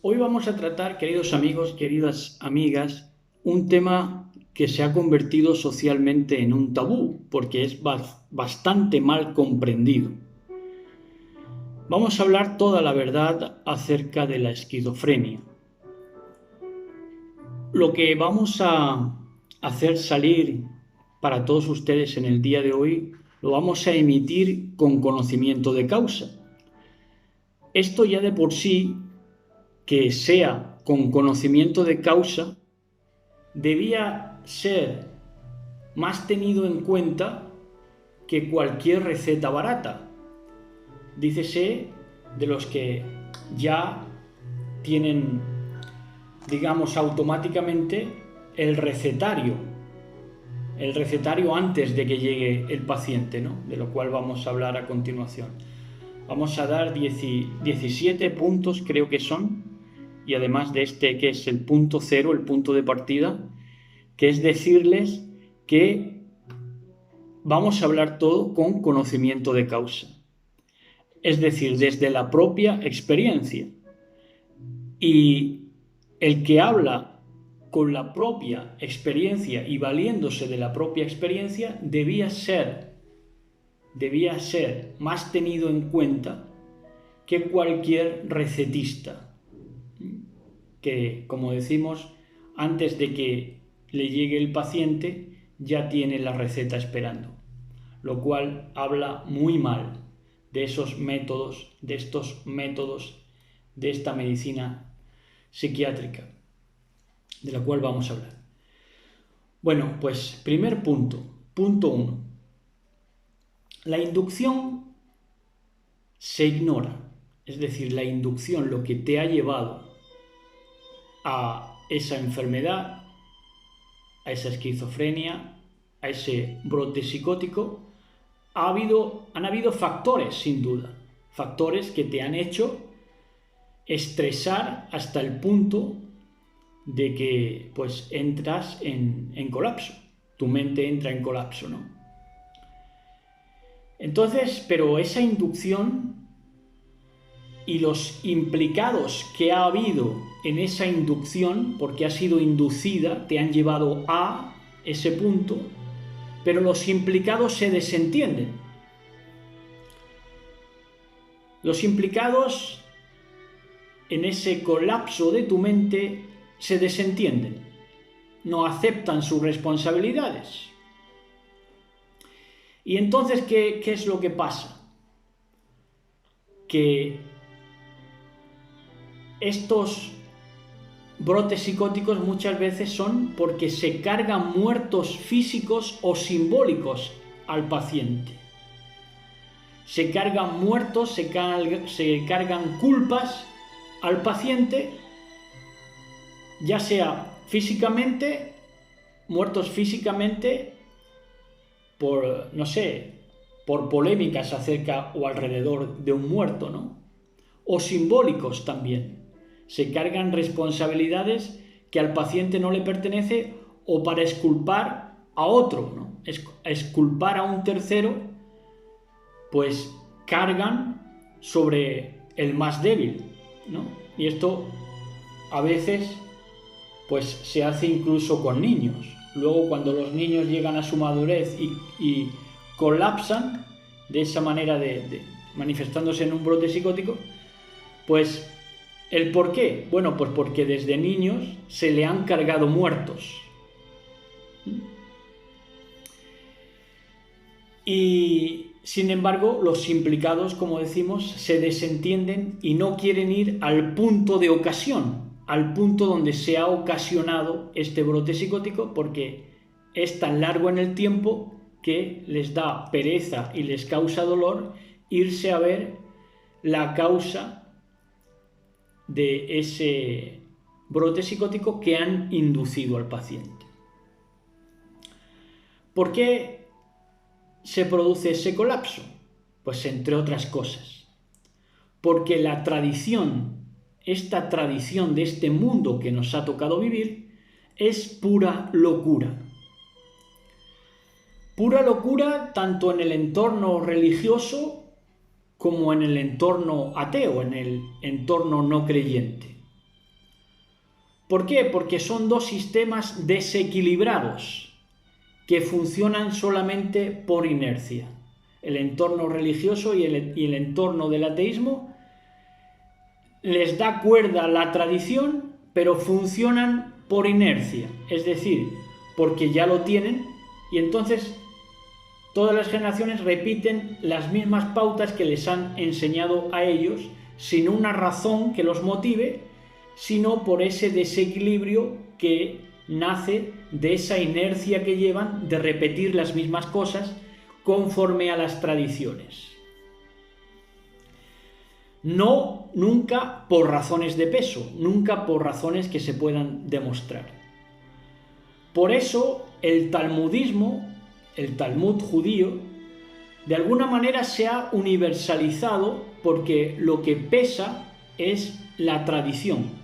Hoy vamos a tratar, queridos amigos, queridas amigas, un tema que se ha convertido socialmente en un tabú, porque es bastante mal comprendido. Vamos a hablar toda la verdad acerca de la esquizofrenia. Lo que vamos a hacer salir para todos ustedes en el día de hoy, lo vamos a emitir con conocimiento de causa. Esto ya de por sí, que sea con conocimiento de causa, debía ser más tenido en cuenta que cualquier receta barata. Dícese de los que ya tienen, digamos, automáticamente el recetario antes de que llegue el paciente, ¿no? De lo cual vamos a hablar a continuación. Vamos a dar 17 puntos, creo que son, y además de este que es el punto cero, el punto de partida, que es decirles que vamos a hablar todo con conocimiento de causa, es decir, desde la propia experiencia. Y el que habla con la propia experiencia y valiéndose de la propia experiencia debía ser más tenido en cuenta que cualquier recetista, que, como decimos, antes de que le llegue el paciente ya tiene la receta esperando, lo cual habla muy mal de esos métodos, de estos métodos de esta medicina psiquiátrica, de la cual vamos a hablar. Bueno, pues primer punto, punto 1. La inducción se ignora, es decir, la inducción, lo que te ha llevado a esa enfermedad, a esa esquizofrenia, a ese brote psicótico, han habido factores, sin duda, factores que te han hecho estresar hasta el punto de que pues entras en colapso, tu mente entra en colapso, ¿no? Entonces, pero esa inducción y los implicados que ha habido en esa inducción, porque ha sido inducida, te han llevado a ese punto, pero los implicados se desentienden. Los implicados en ese colapso de tu mente se desentienden, no aceptan sus responsabilidades. Y entonces, ¿qué es lo que pasa? Que estos brotes psicóticos muchas veces son porque se cargan muertos físicos o simbólicos al paciente. Se cargan muertos, se cargan culpas al paciente, ya sea físicamente, muertos físicamente por, no sé, por polémicas acerca o alrededor de un muerto, ¿no? O simbólicos también. Se cargan responsabilidades que al paciente no le pertenece o para exculpar a otro, ¿no? Exculpar a un tercero, pues cargan sobre el más débil, ¿no? Y esto a veces pues se hace incluso con niños. Luego cuando los niños llegan a su madurez y colapsan de esa manera de manifestándose en un brote psicótico, pues ¿el por qué? Bueno, pues porque desde niños se le han cargado muertos. Y sin embargo, los implicados, como decimos, se desentienden y no quieren ir al punto de ocasión, al punto donde se ha ocasionado este brote psicótico, porque es tan largo en el tiempo que les da pereza y les causa dolor irse a ver la causa de ese brote psicótico que han inducido al paciente. ¿Por qué se produce ese colapso? Pues entre otras cosas, porque la tradición, esta tradición de este mundo que nos ha tocado vivir, es pura locura. Pura locura tanto en el entorno religioso como en el entorno ateo, en el entorno no creyente. ¿Por qué? Porque son dos sistemas desequilibrados que funcionan solamente por inercia. El entorno religioso y el entorno del ateísmo les da cuerda la tradición, pero funcionan por inercia, es decir, porque ya lo tienen, y entonces todas las generaciones repiten las mismas pautas que les han enseñado a ellos, sin una razón que los motive, sino por ese desequilibrio que nace de esa inercia que llevan de repetir las mismas cosas conforme a las tradiciones. No, nunca por razones de peso, nunca por razones que se puedan demostrar. Por eso el talmudismo, el Talmud judío, de alguna manera se ha universalizado porque lo que pesa es la tradición.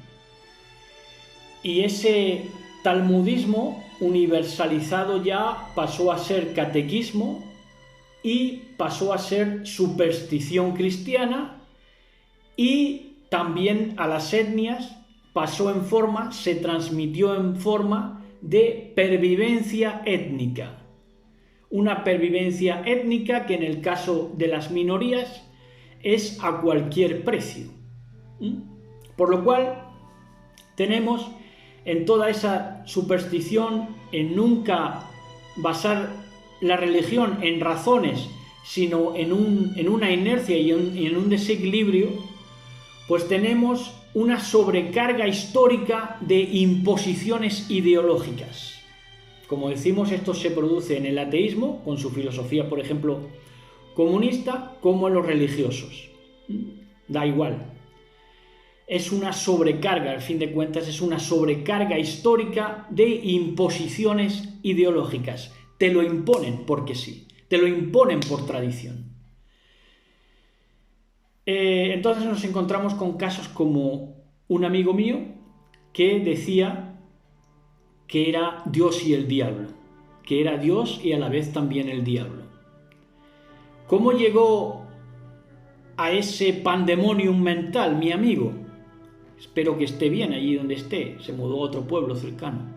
Y ese talmudismo universalizado ya pasó a ser catequismo y pasó a ser superstición cristiana, y también a las etnias se transmitió en forma de pervivencia étnica. Una pervivencia étnica que en el caso de las minorías es a cualquier precio. Por lo cual tenemos en toda esa superstición, en nunca basar la religión en razones, sino en una inercia y en un desequilibrio, pues tenemos una sobrecarga histórica de imposiciones ideológicas. Como decimos, esto se produce en el ateísmo, con su filosofía, por ejemplo, comunista, como en los religiosos. Da igual. Es una sobrecarga, al fin de cuentas, es una sobrecarga histórica de imposiciones ideológicas. Te lo imponen porque sí, te lo imponen por tradición. Entonces nos encontramos con casos como un amigo mío que decía que era Dios y el diablo, que era Dios y a la vez también el diablo. ¿Cómo llegó a ese pandemonium mental mi amigo? Espero que esté bien allí donde esté, se mudó a otro pueblo cercano.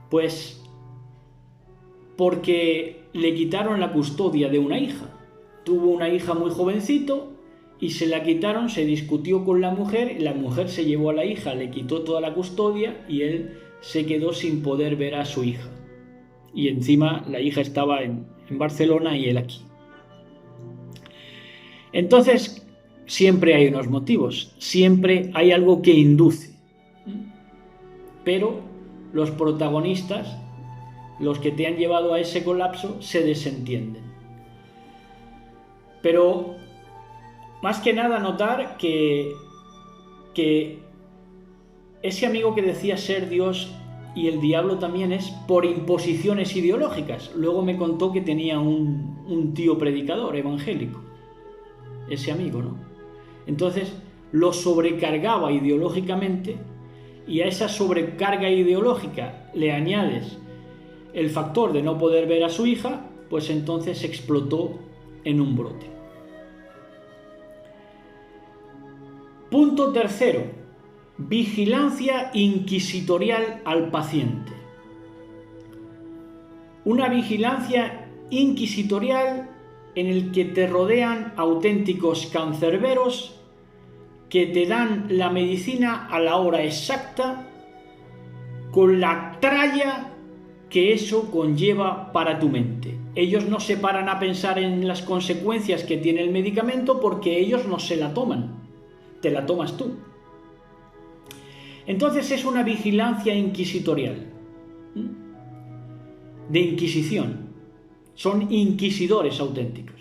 Pues porque le quitaron la custodia de una hija. Tuvo una hija muy jovencito y se la quitaron, se discutió con la mujer se llevó a la hija, le quitó toda la custodia y él se quedó sin poder ver a su hija. Y encima la hija estaba en Barcelona y él aquí. Entonces, siempre hay unos motivos, siempre hay algo que induce. Pero los protagonistas, los que te han llevado a ese colapso, se desentienden. Pero más que nada notar que ese amigo que decía ser Dios y el diablo también es por imposiciones ideológicas. Luego me contó que tenía un tío predicador evangélico, ese amigo, ¿no? Entonces lo sobrecargaba ideológicamente, y a esa sobrecarga ideológica le añades el factor de no poder ver a su hija, pues entonces explotó en un brote. Punto tercero: vigilancia inquisitorial al paciente. Una vigilancia inquisitorial en el que te rodean auténticos cancerberos que te dan la medicina a la hora exacta, con la tralla que eso conlleva para tu mente. Ellos no se paran a pensar en las consecuencias que tiene el medicamento porque ellos no se la toman, te la tomas tú. Entonces es una vigilancia inquisitorial, de inquisición. Son inquisidores auténticos.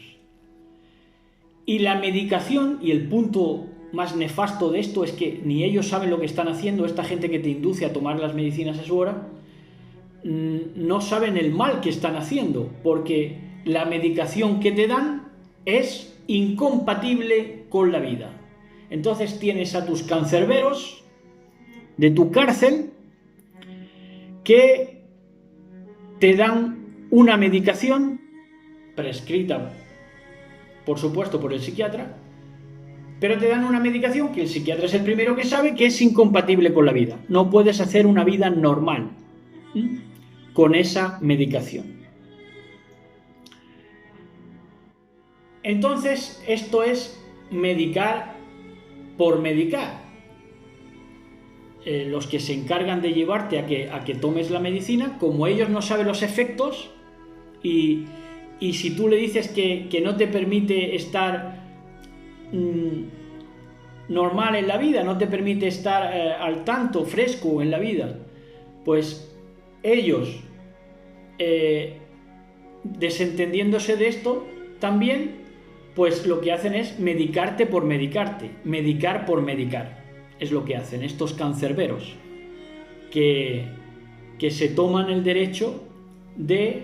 Y la medicación, y el punto más nefasto de esto es que ni ellos saben lo que están haciendo, esta gente que te induce a tomar las medicinas a su hora, no saben el mal que están haciendo, porque la medicación que te dan es incompatible con la vida. Entonces tienes a tus cancerberos de tu cárcel que te dan una medicación prescrita, por supuesto, por el psiquiatra, Pero te dan una medicación que el psiquiatra es el primero que sabe que es incompatible con la vida. No puedes hacer una vida normal con esa medicación. Entonces, esto es medicar por medicar. Los que se encargan de llevarte a que tomes la medicina, como ellos no saben los efectos, y si tú le dices que no te permite estar normal en la vida, no te permite estar al tanto, fresco en la vida, pues ellos, desentendiéndose de esto, también, pues lo que hacen es medicarte por medicarte, medicar por medicar. Es lo que hacen estos cancerberos, que se toman el derecho de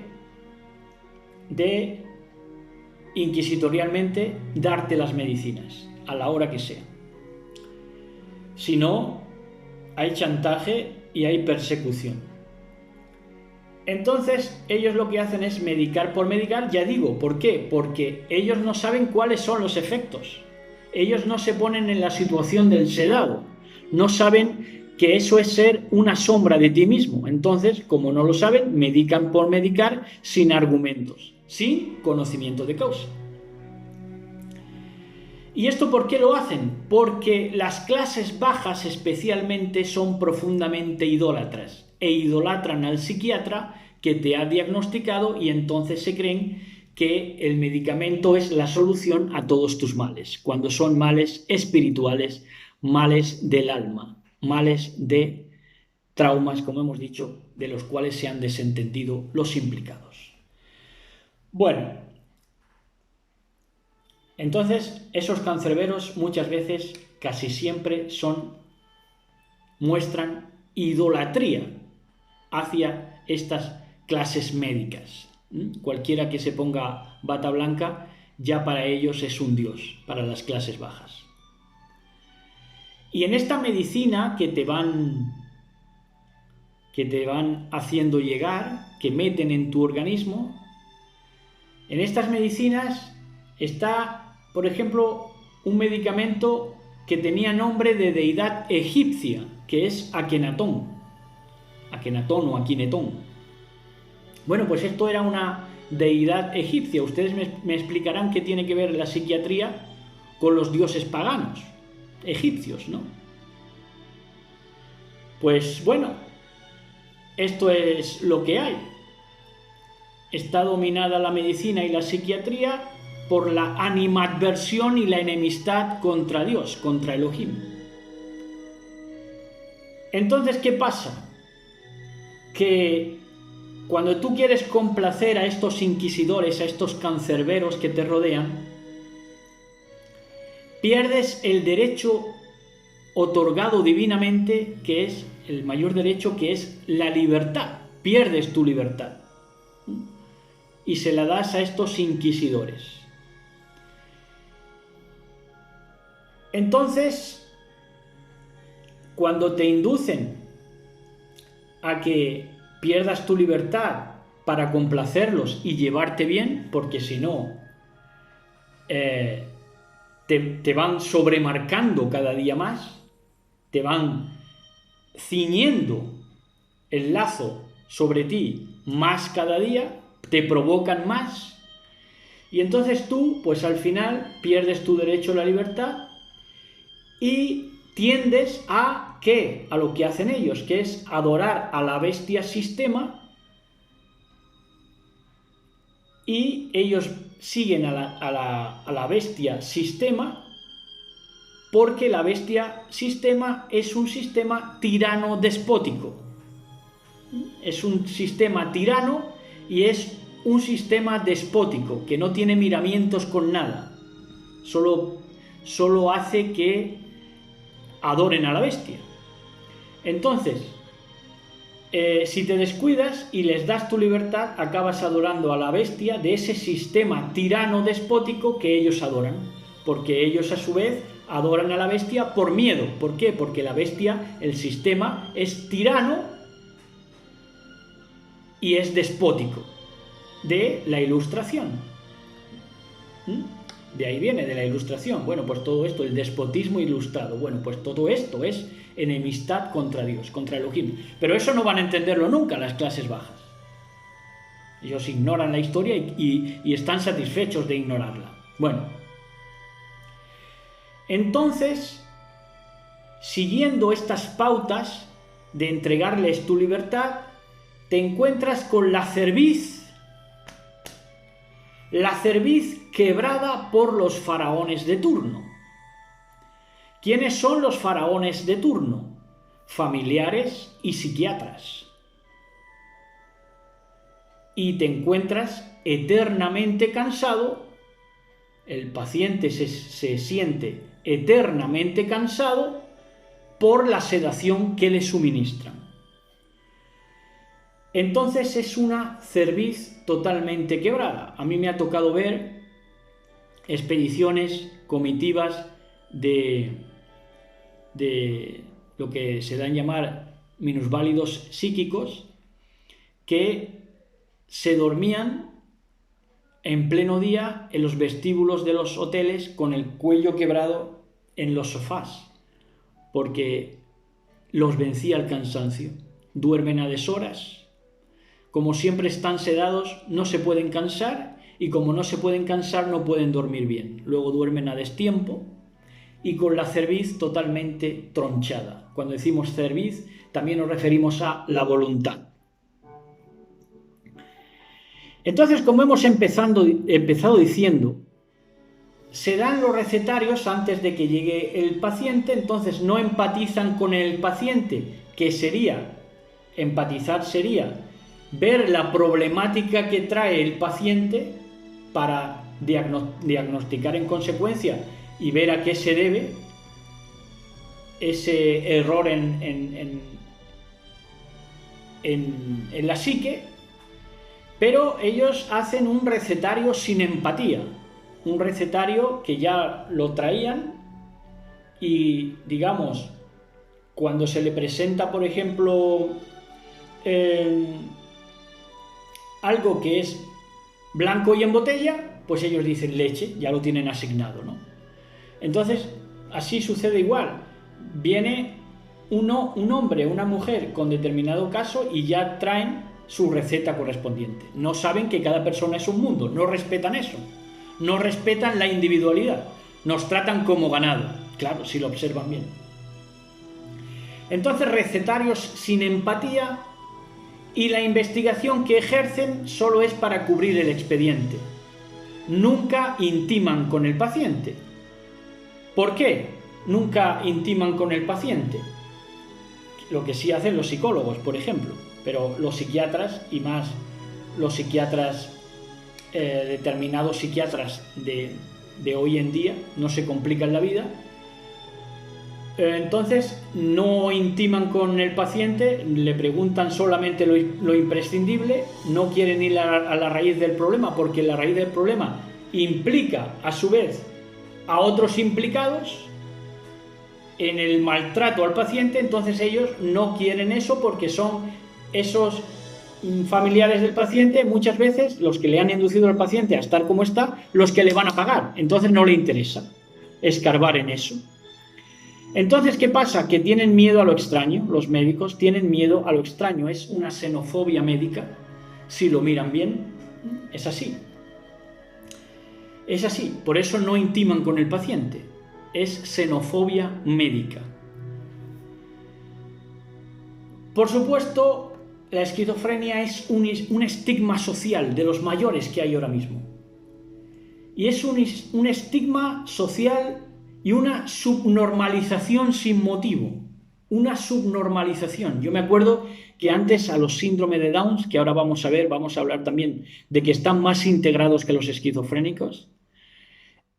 inquisitorialmente darte las medicinas a la hora que sea. Si no, hay chantaje y hay persecución. Entonces ellos lo que hacen es medicar por medicar, ya digo, ¿por qué? Porque ellos no saben cuáles son los efectos. Ellos no se ponen en la situación del sedado, no saben que eso es ser una sombra de ti mismo. Entonces, como no lo saben, medican por medicar sin argumentos, sin conocimiento de causa. ¿Y esto por qué lo hacen? Porque las clases bajas especialmente son profundamente idólatras e idolatran al psiquiatra que te ha diagnosticado, y entonces se creen que el medicamento es la solución a todos tus males, cuando son males espirituales, males del alma, males de traumas, como hemos dicho, de los cuales se han desentendido los implicados. Bueno, entonces esos cancerberos muchas veces, casi siempre, muestran idolatría hacia estas clases médicas. Cualquiera que se ponga bata blanca ya para ellos es un dios, para las clases bajas. Y en esta medicina que te van haciendo llegar, que meten en tu organismo, en estas medicinas está, por ejemplo, un medicamento que tenía nombre de deidad egipcia, que es Akenatón o Akinetón. Bueno, pues esto era una deidad egipcia. Ustedes me explicarán qué tiene que ver la psiquiatría con los dioses paganos, egipcios, ¿no? Pues bueno, esto es lo que hay. Está dominada la medicina y la psiquiatría por la animadversión y la enemistad contra Dios, contra Elohim. Entonces, ¿qué pasa? Que cuando tú quieres complacer a estos inquisidores, a estos cancerberos que te rodean, pierdes el derecho otorgado divinamente, que es el mayor derecho, que es la libertad. Pierdes tu libertad y se la das a estos inquisidores. Entonces, cuando te inducen a que pierdas tu libertad para complacerlos y llevarte bien, porque si no, te van sobremarcando cada día más, te van ciñendo el lazo sobre ti más cada día, te provocan más, y entonces tú, pues al final, pierdes tu derecho a la libertad y tiendes a ¿qué? A lo que hacen ellos, que es adorar a la bestia sistema, y ellos siguen a la bestia sistema porque la bestia sistema es un sistema tirano despótico. Es un sistema tirano y es un sistema despótico que no tiene miramientos con nada. Solo hace que adoren a la bestia. Entonces, si te descuidas y les das tu libertad, acabas adorando a la bestia de ese sistema tirano despótico que ellos adoran, porque ellos a su vez adoran a la bestia por miedo. ¿Por qué? Porque la bestia, el sistema, es tirano y es despótico de la Ilustración. De ahí viene, de la Ilustración. Bueno, pues todo esto, el despotismo ilustrado. Bueno, pues todo esto es enemistad contra Dios, contra Elohim. Pero eso no van a entenderlo nunca las clases bajas. Ellos ignoran la historia y están satisfechos de ignorarla. Bueno, entonces, siguiendo estas pautas de entregarles tu libertad, te encuentras con la cerviz quebrada por los faraones de turno. ¿Quiénes son los faraones de turno? Familiares y psiquiatras. Y te encuentras eternamente cansado, el paciente se siente eternamente cansado por la sedación que le suministran. Entonces es una cerviz totalmente quebrada. A mí me ha tocado ver expediciones, comitivas de lo que se dan llamar minusválidos psíquicos, que se dormían en pleno día en los vestíbulos de los hoteles con el cuello quebrado en los sofás, porque los vencía el cansancio. Duermen a deshoras. Como siempre están sedados, no se pueden cansar, y como no se pueden cansar, no pueden dormir bien. Luego duermen a destiempo y con la cerviz totalmente tronchada. Cuando decimos cerviz, también nos referimos a la voluntad. Entonces, como hemos empezado diciendo, se dan los recetarios antes de que llegue el paciente, entonces no empatizan con el paciente, que sería, empatizar sería ver la problemática que trae el paciente para diagnosticar en consecuencia y ver a qué se debe ese error en la psique, pero ellos hacen un recetario sin empatía, un recetario que ya lo traían y, digamos, cuando se le presenta, por ejemplo, algo que es blanco y en botella, pues ellos dicen leche, ya lo tienen asignado, ¿no? Entonces, así sucede igual. Viene un hombre, una mujer con determinado caso y ya traen su receta correspondiente. No saben que cada persona es un mundo, no respetan eso, no respetan la individualidad, nos tratan como ganado, claro, si lo observan bien. Entonces, recetarios sin empatía, y la investigación que ejercen solo es para cubrir el expediente. Nunca intiman con el paciente. ¿Por qué nunca intiman con el paciente? Lo que sí hacen los psicólogos, por ejemplo, pero los psiquiatras, y más los psiquiatras, determinados psiquiatras de hoy en día, no se complican la vida. Entonces no intiman con el paciente, le preguntan solamente lo imprescindible, no quieren ir a la raíz del problema, porque la raíz del problema implica a su vez a otros implicados en el maltrato al paciente. Entonces ellos no quieren eso, porque son esos familiares del paciente, muchas veces los que le han inducido al paciente a estar como está, los que le van a pagar. Entonces no le interesa escarbar en eso. Entonces, ¿qué pasa? Que tienen miedo a lo extraño, los médicos tienen miedo a lo extraño, es una xenofobia médica, si lo miran bien, es así. Es así, por eso no intiman con el paciente, es xenofobia médica. Por supuesto, la esquizofrenia es un estigma social de los mayores que hay ahora mismo. Y es un estigma social y una subnormalización sin motivo. Una subnormalización. Yo me acuerdo que antes a los síndrome de Down, que ahora vamos a hablar también de que están más integrados que los esquizofrénicos,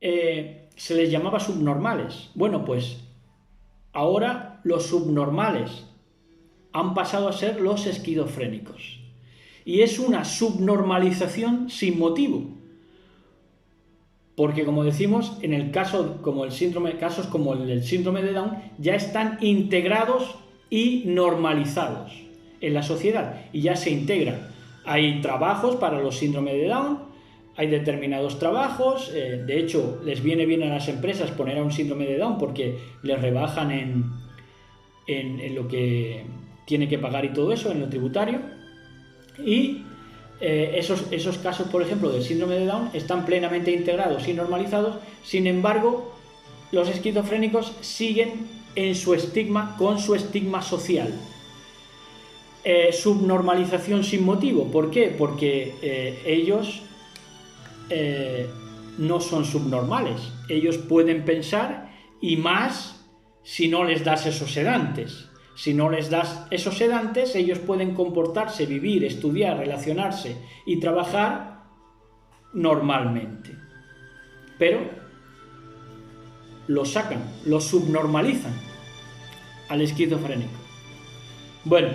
se les llamaba subnormales. Bueno, pues ahora los subnormales han pasado a ser los esquizofrénicos. Y es una subnormalización sin motivo. Porque, como decimos, en el caso como casos como el del síndrome de Down ya están integrados y normalizados en la sociedad y ya se integran. Hay trabajos para los síndromes de Down, hay determinados trabajos, de hecho les viene bien a las empresas poner a un síndrome de Down porque les rebajan en lo que tiene que pagar y todo eso, en lo tributario, y esos casos, por ejemplo, del síndrome de Down están plenamente integrados y normalizados. Sin embargo, los esquizofrénicos siguen en su estigma, con su estigma social. Subnormalización sin motivo. ¿Por qué? Porque ellos no son subnormales. Ellos pueden pensar, y más si no les das esos sedantes. Si no les das esos sedantes, ellos pueden comportarse, vivir, estudiar, relacionarse y trabajar normalmente. Pero lo sacan, lo subnormalizan al esquizofrénico. Bueno,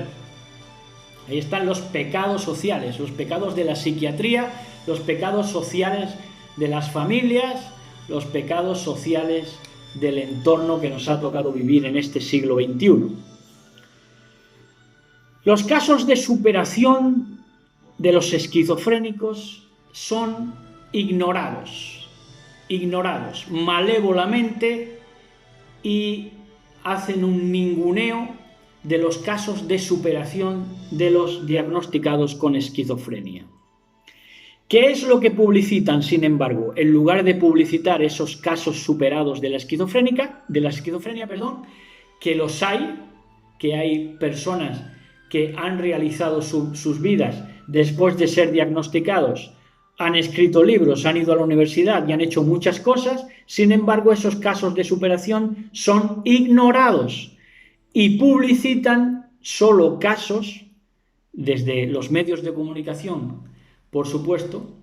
ahí están los pecados sociales, los pecados de la psiquiatría, los pecados sociales de las familias, los pecados sociales del entorno que nos ha tocado vivir en este siglo XXI. Los casos de superación de los esquizofrénicos son ignorados malévolamente, y hacen un ninguneo de los casos de superación de los diagnosticados con esquizofrenia. ¿Qué es lo que publicitan, sin embargo? En lugar de publicitar esos casos superados de la esquizofrenia, que los hay, que hay personas que han realizado sus vidas después de ser diagnosticados, han escrito libros, han ido a la universidad y han hecho muchas cosas. Sin embargo, esos casos de superación son ignorados y publicitan solo casos, desde los medios de comunicación, por supuesto,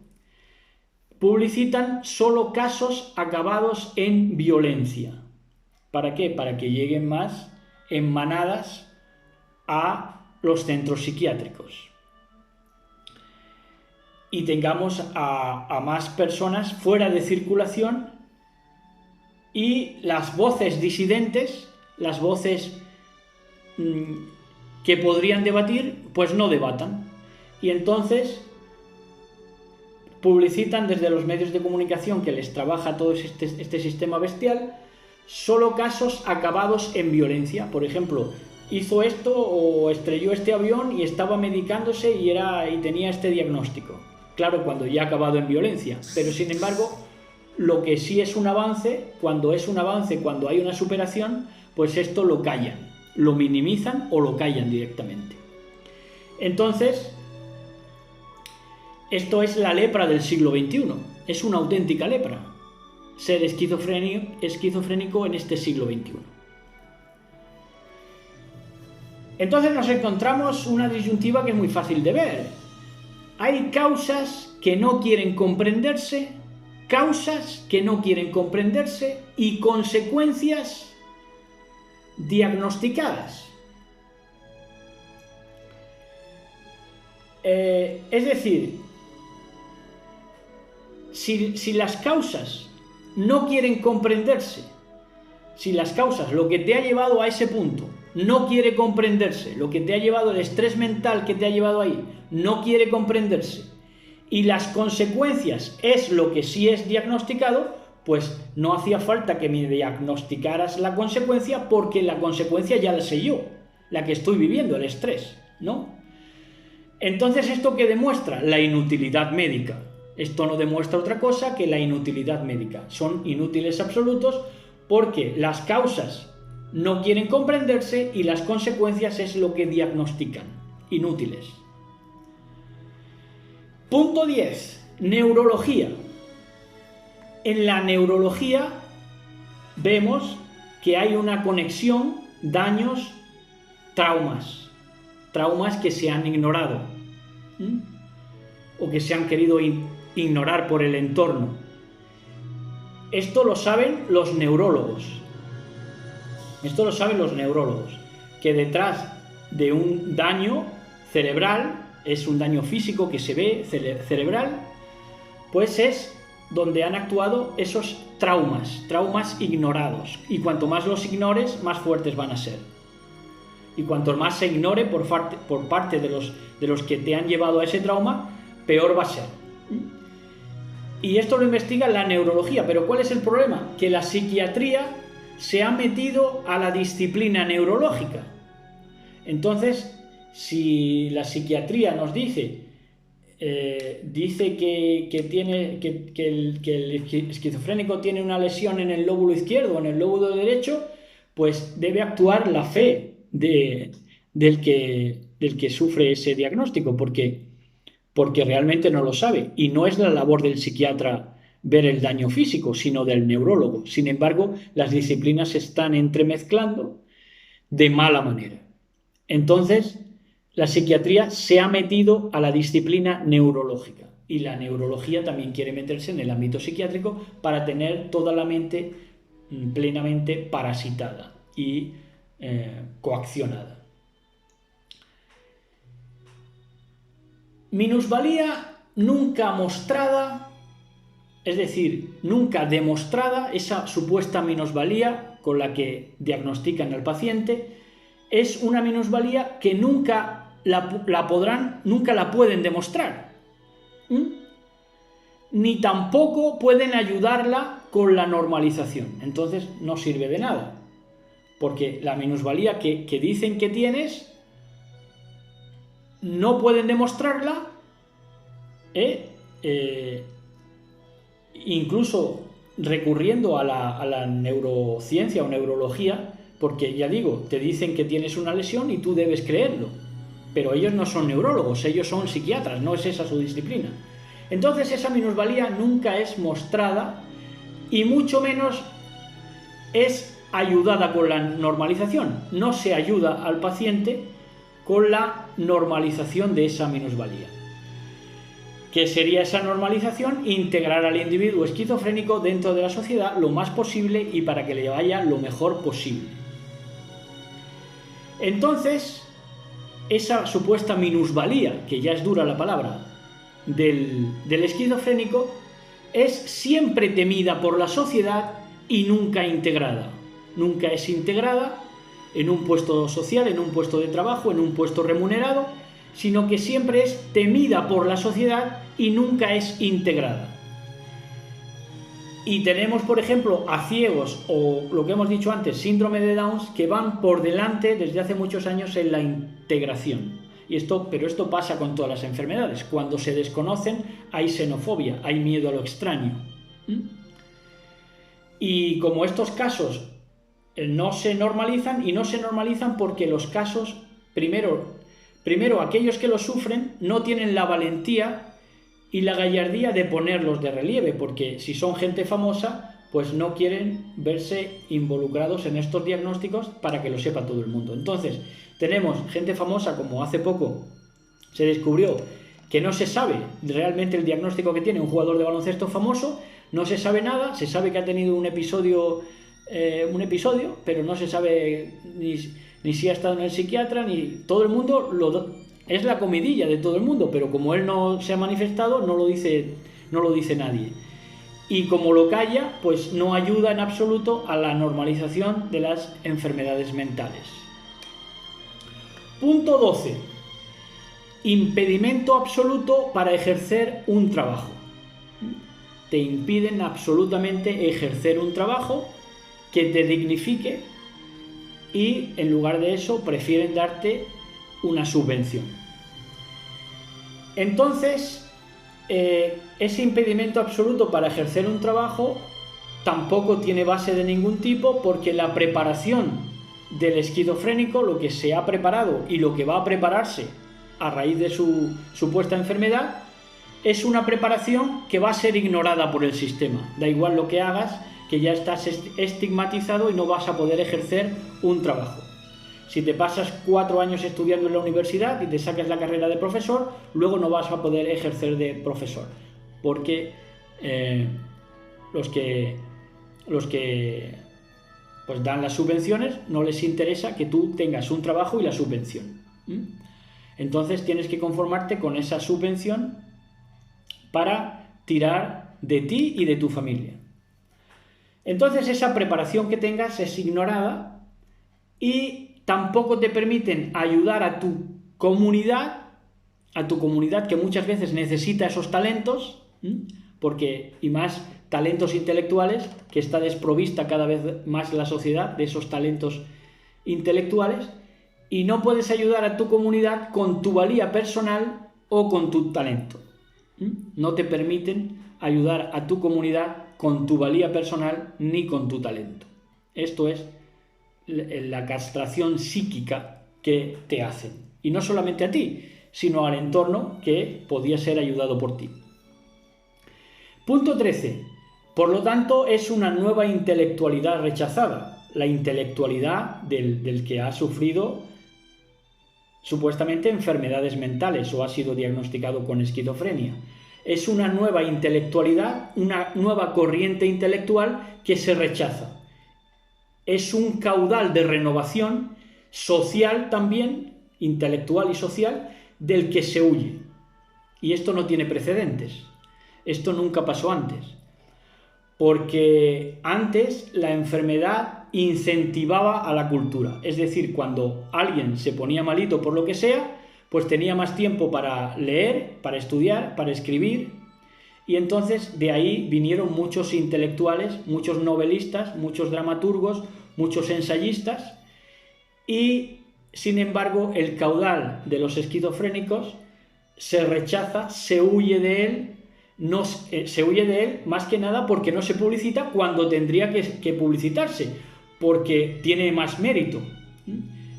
publicitan solo casos acabados en violencia. ¿Para qué? Para que lleguen más en manadas a los centros psiquiátricos y tengamos a más personas fuera de circulación, y las voces disidentes, las voces que podrían debatir, pues no debatan, y entonces publicitan desde los medios de comunicación que les trabaja todo este sistema bestial solo casos acabados en violencia. Por ejemplo, hizo esto o estrelló este avión y estaba medicándose y tenía este diagnóstico. Claro, cuando ya ha acabado en violencia. Pero sin embargo, lo que sí es un avance, cuando hay una superación, pues esto lo callan, lo minimizan o lo callan directamente. Entonces, esto es la lepra del siglo XXI. Es una auténtica lepra ser esquizofrénico en este siglo XXI. Entonces nos encontramos una disyuntiva que es muy fácil de ver. Hay causas que no quieren comprenderse, y consecuencias diagnosticadas. Es decir, si las causas no quieren comprenderse, si las causas, lo que te ha llevado a ese punto, no quiere comprenderse, lo que te ha llevado, el estrés mental que te ha llevado ahí, no quiere comprenderse, y las consecuencias es lo que sí es diagnosticado, pues no hacía falta que me diagnosticaras la consecuencia, porque la consecuencia ya la sé yo, la que estoy viviendo, el estrés, ¿no? Entonces, ¿esto qué demuestra? La inutilidad médica. Esto no demuestra otra cosa que la inutilidad médica. Son inútiles absolutos porque las causas no quieren comprenderse y las consecuencias es lo que diagnostican. Inútiles. Punto 10. Neurología. En la neurología vemos que hay una conexión, daños, traumas que se han ignorado o que se han querido ignorar por el entorno. Esto lo saben los neurólogos. Que detrás de un daño cerebral, es un daño físico que se ve cerebral, pues es donde han actuado esos traumas ignorados. Y cuanto más los ignores, más fuertes van a ser. Y cuanto más se ignore por parte de los que te han llevado a ese trauma, peor va a ser. Y esto lo investiga la neurología. Pero ¿cuál es el problema? Que la psiquiatría se ha metido a la disciplina neurológica. Entonces, si la psiquiatría nos dice que el esquizofrénico tiene una lesión en el lóbulo izquierdo o en el lóbulo derecho, pues debe actuar la fe del que sufre ese diagnóstico, porque realmente no lo sabe. Y no es la labor del psiquiatra ver el daño físico, sino del neurólogo. Sin embargo, las disciplinas se están entremezclando de mala manera. Entonces, la psiquiatría se ha metido a la disciplina neurológica y la neurología también quiere meterse en el ámbito psiquiátrico para tener toda la mente plenamente parasitada y coaccionada. Minusvalía nunca mostrada, es decir, nunca demostrada, esa supuesta minusvalía con la que diagnostican al paciente, es una minusvalía que nunca la pueden demostrar. Ni tampoco pueden ayudarla con la normalización. Entonces no sirve de nada. Porque la minusvalía que dicen que tienes, no pueden demostrarla. Incluso recurriendo a la neurociencia o neurología, porque ya digo, te dicen que tienes una lesión y tú debes creerlo, pero ellos no son neurólogos, ellos son psiquiatras, no es esa su disciplina. Entonces esa minusvalía nunca es mostrada y mucho menos es ayudada con la normalización. No se ayuda al paciente con la normalización de esa minusvalía. ¿Qué sería esa normalización? Integrar al individuo esquizofrénico dentro de la sociedad lo más posible y para que le vaya lo mejor posible. Entonces, esa supuesta minusvalía, que ya es dura la palabra, del esquizofrénico, es siempre temida por la sociedad y nunca integrada. Nunca es integrada en un puesto social, en un puesto de trabajo, en un puesto remunerado, sino que siempre es temida por la sociedad y nunca es integrada. Y tenemos, por ejemplo, a ciegos o lo que hemos dicho antes, síndrome de Down, que van por delante desde hace muchos años en la integración. Pero esto pasa con todas las enfermedades. Cuando se desconocen hay xenofobia, hay miedo a lo extraño. Y como estos casos no se normalizan, y no se normalizan porque los casos, primero aquellos que los sufren no tienen la valentía y la gallardía de ponerlos de relieve, porque si son gente famosa, pues no quieren verse involucrados en estos diagnósticos para que lo sepa todo el mundo. Entonces, tenemos gente famosa, como hace poco se descubrió que no se sabe realmente el diagnóstico que tiene un jugador de baloncesto famoso, no se sabe nada, se sabe que ha tenido un episodio, pero no se sabe ni si ha estado en el psiquiatra, ni todo el mundo es la comidilla de todo el mundo, pero como él no se ha manifestado, no lo dice nadie. Y como lo calla, pues no ayuda en absoluto a la normalización de las enfermedades mentales. Punto 12. Impedimento absoluto para ejercer un trabajo. Te impiden absolutamente ejercer un trabajo que te dignifique y en lugar de eso prefieren darte una subvención. Entonces, ese impedimento absoluto para ejercer un trabajo tampoco tiene base de ningún tipo, porque la preparación del esquizofrénico, lo que se ha preparado y lo que va a prepararse a raíz de su supuesta enfermedad, es una preparación que va a ser ignorada por el sistema. Da igual lo que hagas, que ya estás estigmatizado y no vas a poder ejercer un trabajo. Si te pasas 4 años estudiando en la universidad y te sacas la carrera de profesor, luego no vas a poder ejercer de profesor, porque los que pues dan las subvenciones no les interesa que tú tengas un trabajo y la subvención. Entonces tienes que conformarte con esa subvención para tirar de ti y de tu familia. Entonces esa preparación que tengas es ignorada y tampoco te permiten ayudar a tu comunidad que muchas veces necesita esos talentos, y más talentos intelectuales, que está desprovista cada vez más la sociedad de esos talentos intelectuales, y no puedes ayudar a tu comunidad con tu valía personal o con tu talento. No te permiten ayudar a tu comunidad con tu valía personal ni con tu talento. Esto es la castración psíquica que te hacen. Y no solamente a ti, sino al entorno que podía ser ayudado por ti. Punto 13. Por lo tanto, es una nueva intelectualidad rechazada. La intelectualidad del que ha sufrido supuestamente enfermedades mentales o ha sido diagnosticado con esquizofrenia. Es una nueva intelectualidad, una nueva corriente intelectual que se rechaza. Es un caudal de renovación social también, intelectual y social, del que se huye. Y esto no tiene precedentes. Esto nunca pasó antes. Porque antes la enfermedad incentivaba a la cultura. Es decir, cuando alguien se ponía malito por lo que sea, pues tenía más tiempo para leer, para estudiar, para escribir. Y entonces de ahí vinieron muchos intelectuales, muchos novelistas, muchos dramaturgos, muchos ensayistas. Y, sin embargo, el caudal de los esquizofrénicos se rechaza, se huye de él. Se huye de él más que nada porque no se publicita cuando tendría que publicitarse, porque tiene más mérito.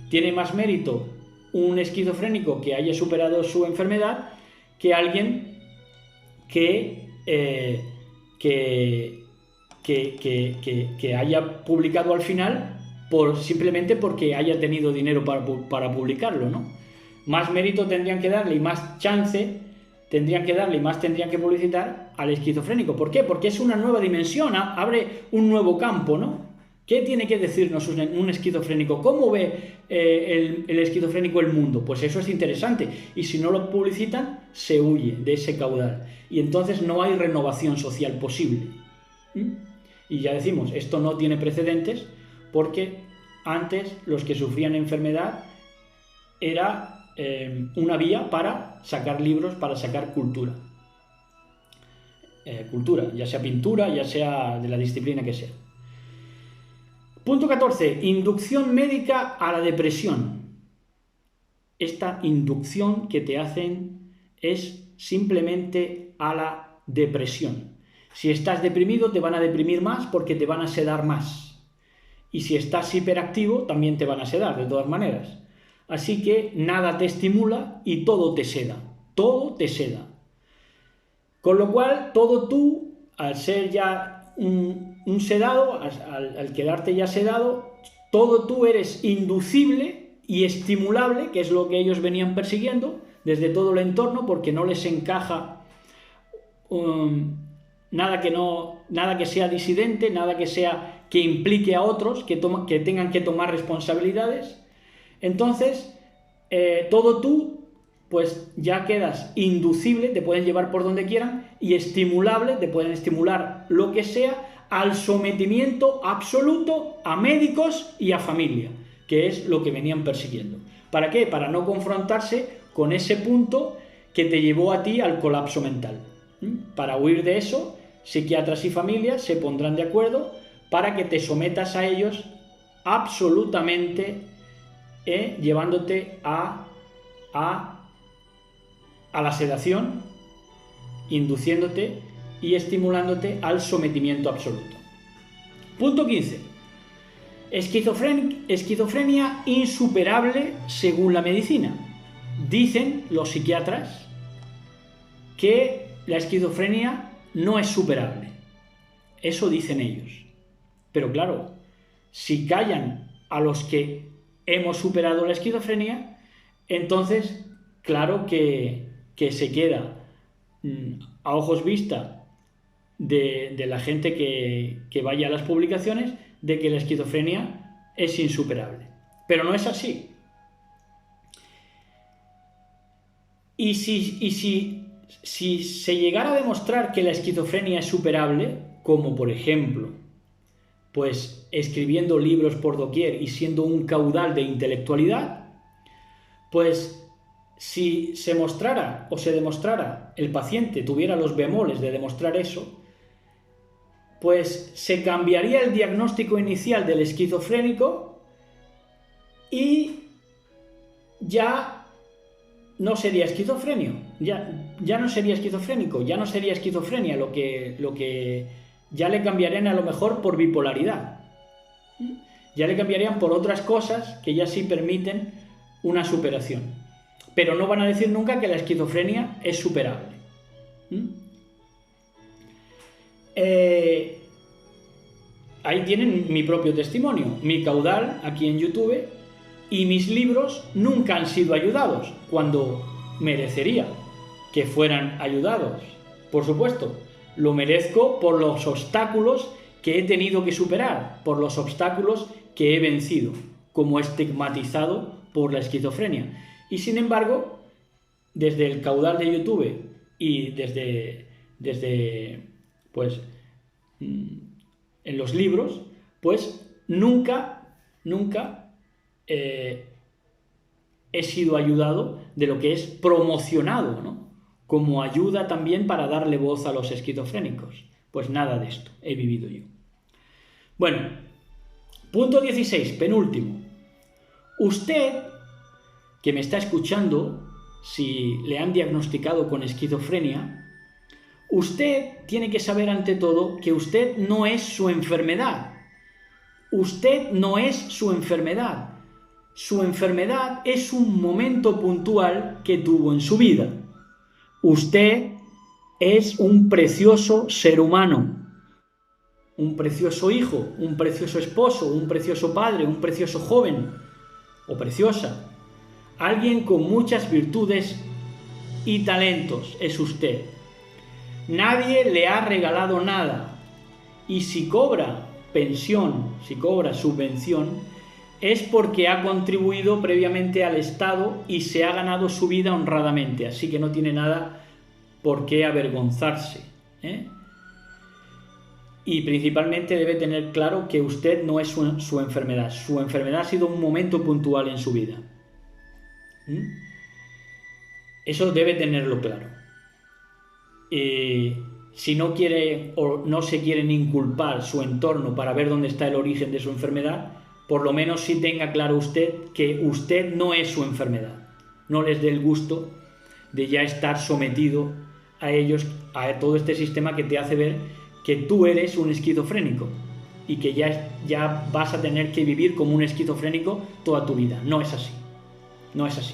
Tiene más mérito un esquizofrénico que haya superado su enfermedad que alguien que haya publicado al final simplemente porque haya tenido dinero para publicarlo, ¿no? Más mérito tendrían que darle y más chance tendrían que publicitar al esquizofrénico. ¿Por qué? Porque es una nueva dimensión, abre un nuevo campo, ¿no? ¿Qué tiene que decirnos un esquizofrénico? ¿Cómo ve el esquizofrénico el mundo? Pues eso es interesante. Y si no lo publicitan, se huye de ese caudal. Y entonces no hay renovación social posible. Y ya decimos, esto no tiene precedentes porque antes los que sufrían enfermedad era una vía para sacar libros, para sacar cultura. Cultura, ya sea pintura, ya sea de la disciplina que sea. Punto 14. Inducción médica a la depresión. Esta inducción que te hacen es simplemente a la depresión. Si estás deprimido, te van a deprimir más porque te van a sedar más. Y si estás hiperactivo, también te van a sedar, de todas maneras. Así que nada te estimula y todo te seda. Todo te seda. Con lo cual, todo tú, al ser ya un sedado, al quedarte ya sedado, todo tú eres inducible y estimulable, que es lo que ellos venían persiguiendo desde todo el entorno, porque no les encaja nada que sea disidente, nada que implique a otros, que tengan que tomar responsabilidades. Entonces, todo tú, pues ya quedas inducible, te pueden llevar por donde quieran, y estimulable, te pueden estimular lo que sea, al sometimiento absoluto a médicos y a familia, que es lo que venían persiguiendo. ¿Para qué? Para no confrontarse con ese punto que te llevó a ti al colapso mental. Para huir de eso, psiquiatras y familias se pondrán de acuerdo para que te sometas a ellos absolutamente, llevándote a la sedación, induciéndote y estimulándote al sometimiento absoluto. Punto 15. Esquizofrenia insuperable según la medicina. Dicen los psiquiatras que la esquizofrenia no es superable. Eso dicen ellos. Pero claro, si callan a los que hemos superado la esquizofrenia, entonces claro que se queda a ojos vista de la gente que vaya a las publicaciones de que la esquizofrenia es insuperable. Pero no es así. Y si se llegara a demostrar que la esquizofrenia es superable, como por ejemplo, pues escribiendo libros por doquier y siendo un caudal de intelectualidad, pues si se mostrara o se demostrara, el paciente tuviera los bemoles de demostrar eso, pues se cambiaría el diagnóstico inicial del esquizofrénico y ya no sería esquizofrenio, ya no sería esquizofrénico, ya no sería esquizofrenia, lo que ya le cambiarían a lo mejor por bipolaridad. Ya le cambiarían por otras cosas que ya sí permiten una superación. Pero no van a decir nunca que la esquizofrenia es superable. Ahí tienen mi propio testimonio, mi caudal aquí en YouTube, y mis libros nunca han sido ayudados, cuando merecería que fueran ayudados. Por supuesto, lo merezco por los obstáculos que he tenido que superar, por los obstáculos que he vencido, como estigmatizado por la esquizofrenia. Y sin embargo, desde el caudal de YouTube y desde pues, en los libros, pues nunca he sido ayudado de lo que es promocionado, ¿no? Como ayuda también para darle voz a los esquizofrénicos. Pues nada de esto he vivido yo. Bueno, punto 16, penúltimo. Usted, que me está escuchando, si le han diagnosticado con esquizofrenia, usted tiene que saber ante todo que usted no es su enfermedad. Usted no es su enfermedad. Su enfermedad es un momento puntual que tuvo en su vida. Usted es un precioso ser humano, un precioso hijo, un precioso esposo, un precioso padre, un precioso joven o preciosa. Alguien con muchas virtudes y talentos es usted. Nadie le ha regalado nada. Y si cobra pensión, si cobra subvención, es porque ha contribuido previamente al Estado y se ha ganado su vida honradamente. Así que no tiene nada por qué avergonzarse, ¿eh? Y principalmente debe tener claro que usted no es su enfermedad. Su enfermedad ha sido un momento puntual en su vida. Eso debe tenerlo claro. Si no quiere o no se quieren inculpar su entorno para ver dónde está el origen de su enfermedad, por lo menos sí tenga claro usted que usted no es su enfermedad. No les dé el gusto de ya estar sometido a ellos, a todo este sistema que te hace ver que tú eres un esquizofrénico y que ya vas a tener que vivir como un esquizofrénico toda tu vida. No es así. No es así.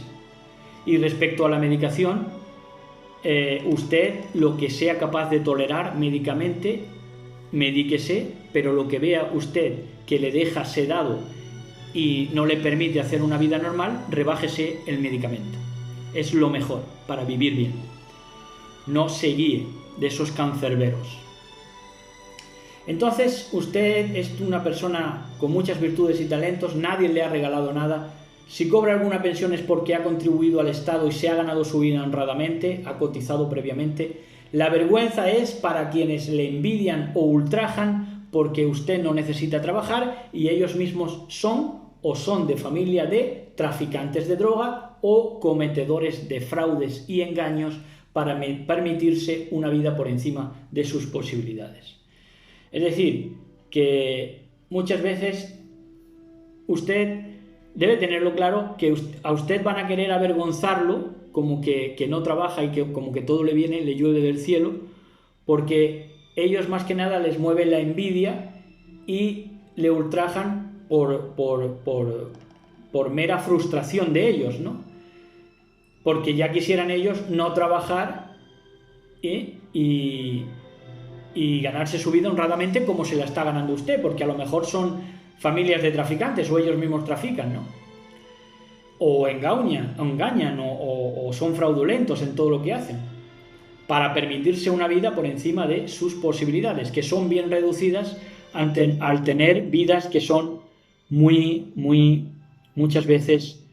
Y respecto a la medicación, usted lo que sea capaz de tolerar médicamente, medíquese, pero lo que vea usted que le deja sedado y no le permite hacer una vida normal, rebájese el medicamento. Es lo mejor para vivir bien. No se guíe de esos cancerberos. Entonces, usted es una persona con muchas virtudes y talentos, nadie le ha regalado nada. Si cobra alguna pensión es porque ha contribuido al Estado y se ha ganado su vida honradamente, ha cotizado previamente. La vergüenza es para quienes le envidian o ultrajan porque usted no necesita trabajar y ellos mismos son de familia de traficantes de droga o cometedores de fraudes y engaños para permitirse una vida por encima de sus posibilidades. Es decir, que muchas veces usted debe tenerlo claro que a usted van a querer avergonzarlo como que no trabaja y que como que todo le viene, le llueve del cielo, porque ellos más que nada les mueve la envidia y le ultrajan por mera frustración de ellos, ¿no? Porque ya quisieran ellos no trabajar y ganarse su vida honradamente como se la está ganando usted, porque a lo mejor son familias de traficantes o ellos mismos trafican, ¿no? O engañan o son fraudulentos en todo lo que hacen para permitirse una vida por encima de sus posibilidades, que son bien reducidas al tener vidas que son muchas veces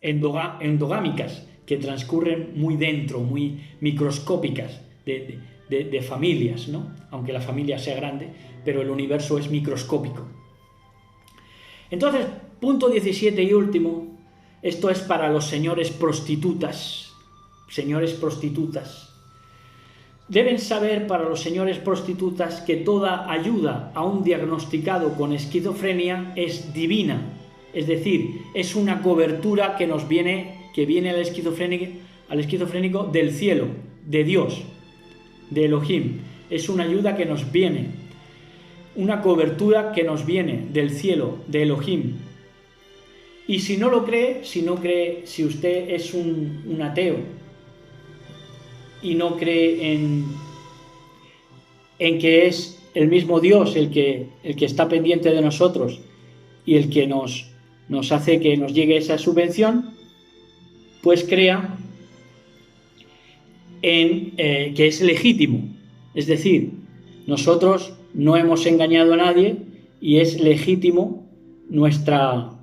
endogámicas, que transcurren muy dentro, muy microscópicas de familias, ¿no? Aunque la familia sea grande, pero el universo es microscópico. Entonces, punto 17 y último, Esto es para los señores prostitutas. Señores prostitutas. Deben saber para los señores prostitutas que toda ayuda a un diagnosticado con esquizofrenia es divina. Es decir, es una cobertura que viene al esquizofrénico del cielo, de Dios, de Elohim. Es una ayuda que nos viene, una cobertura que nos viene del cielo, de Elohim. Y si no lo cree, si usted es un ateo y no cree en que es el mismo Dios el que está pendiente de nosotros y el que nos hace que nos llegue esa subvención, pues crea en que es legítimo. Es decir, nosotros no hemos engañado a nadie y es legítimo nuestra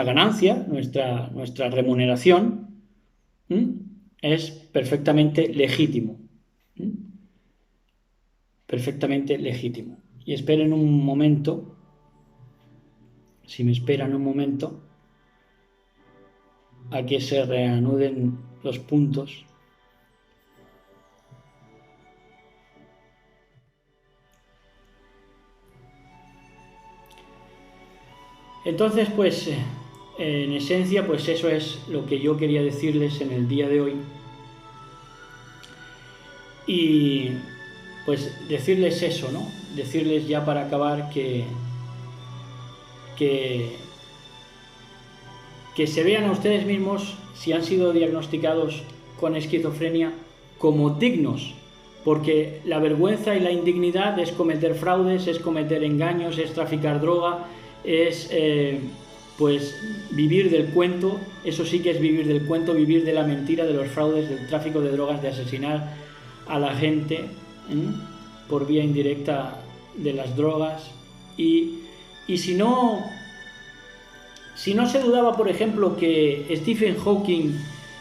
ganancia, nuestra remuneración, es perfectamente legítimo. Perfectamente legítimo. Y esperen un momento, si me esperan un momento, a que se reanuden los puntos. Entonces, pues, en esencia, pues eso es lo que yo quería decirles en el día de hoy. Y pues decirles eso, ¿no? Decirles ya para acabar que se vean a ustedes mismos, si han sido diagnosticados con esquizofrenia, como dignos, porque la vergüenza y la indignidad es cometer fraudes, es cometer engaños, es traficar droga, es pues vivir del cuento. Eso sí que es vivir del cuento, vivir de la mentira, de los fraudes, del tráfico de drogas, de asesinar a la gente por vía indirecta de las drogas. Y si no se dudaba, por ejemplo, que Stephen Hawking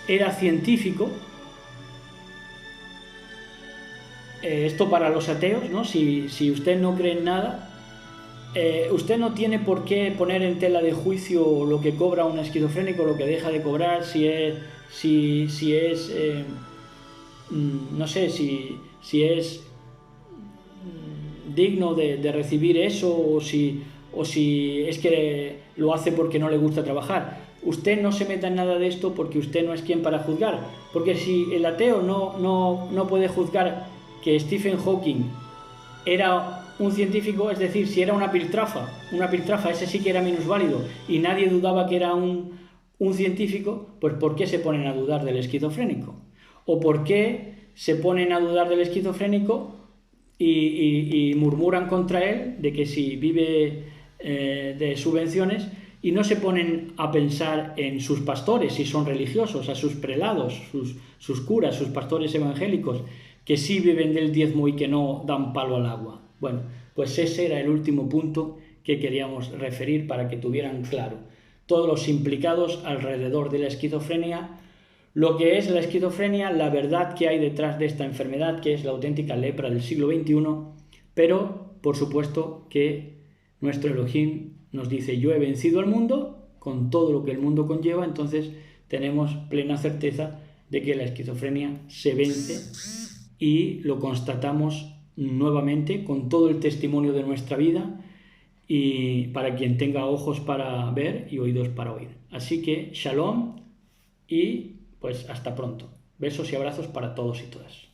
era científico, esto para los ateos, ¿no? Si usted no cree en nada, usted no tiene por qué poner en tela de juicio lo que cobra un esquizofrénico, lo que deja de cobrar, no sé, si es digno de recibir eso, o si es que lo hace porque no le gusta trabajar. Usted no se meta en nada de esto, porque usted no es quien para juzgar. Porque si el ateo no puede juzgar que Stephen Hawking era un científico, es decir, si era una piltrafa, ese sí que era minusválido y nadie dudaba que era un científico, pues ¿por qué se ponen a dudar del esquizofrénico? ¿O por qué se ponen a dudar del esquizofrénico y murmuran contra él de que si vive de subvenciones, y no se ponen a pensar en sus pastores, si son religiosos, a sus prelados, sus curas, sus pastores evangélicos, que sí viven del diezmo y que no dan palo al agua? Bueno, pues ese era el último punto que queríamos referir para que tuvieran claro todos los implicados alrededor de la esquizofrenia, lo que es la esquizofrenia, la verdad que hay detrás de esta enfermedad, que es la auténtica lepra del siglo XXI, pero por supuesto que nuestro Elohim nos dice: yo he vencido al mundo con todo lo que el mundo conlleva. Entonces tenemos plena certeza de que la esquizofrenia se vence, y lo constatamos nuevamente con todo el testimonio de nuestra vida, y para quien tenga ojos para ver y oídos para oír. Así que shalom, y pues hasta pronto. Besos y abrazos para todos y todas.